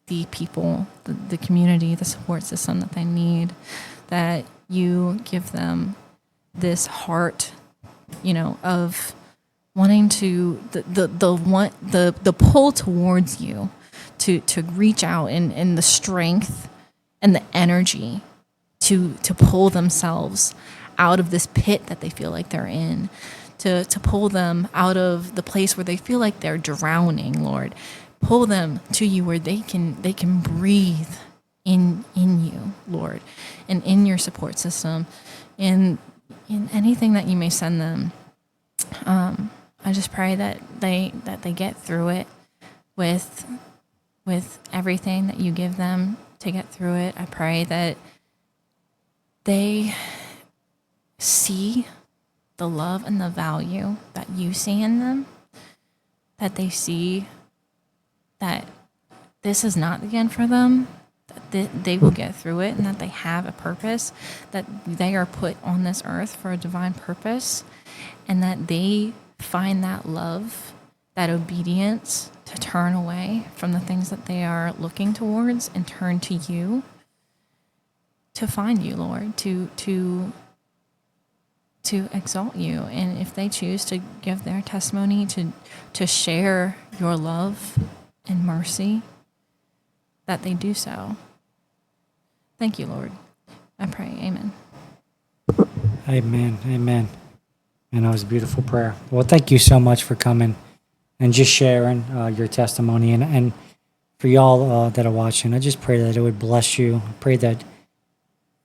[SPEAKER 2] the people, the community, the support system that they need, that you give them this heart, of wanting to the pull towards you, to reach out and the strength and the energy to pull themselves out of this pit that they feel like they're in, to pull them out of the place where they feel like they're drowning, Lord. Pull them to you where they can breathe in you, Lord, and in your support system, in anything that you may send them. I just pray that they get through it with everything that you give them to get through it. I pray that they see the love and the value that you see in them, that they see that this is not the end for them, that they will get through it, and that they have a purpose, that they are put on this earth for a divine purpose, and that they find that love, that obedience to turn away from the things that they are looking towards and turn to you, to find you, Lord, to exalt you. And if they choose to give their testimony, to share your love and mercy, that they do so. Thank you, Lord. I pray. Amen.
[SPEAKER 1] Amen. Amen. And that was a beautiful prayer. Well, thank you so much for coming and just sharing your testimony. And for y'all that are watching, I just pray that it would bless you. I pray that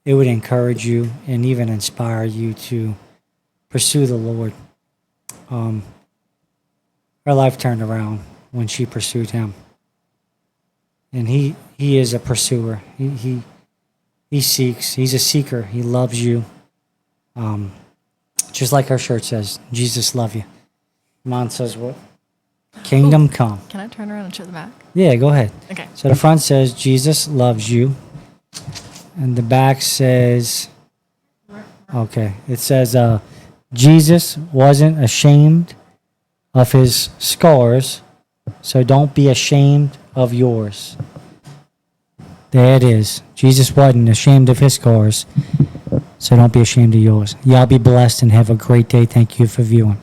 [SPEAKER 1] it would encourage you and even inspire you to pursue the Lord. Her life turned around when she pursued him. And he is a pursuer. He seeks. He's a seeker. He loves you. Just like our shirt says, Jesus love you. Mine says what? Kingdom come.
[SPEAKER 2] Can I turn around and show the back?
[SPEAKER 1] Yeah, go ahead.
[SPEAKER 2] Okay.
[SPEAKER 1] So the front says, Jesus loves you. And the back says, okay, it says, Jesus wasn't ashamed of his scars, so don't be ashamed of yours. There it is. Jesus wasn't ashamed of his scars, so don't be ashamed of yours. Y'all be blessed and have a great day. Thank you for viewing.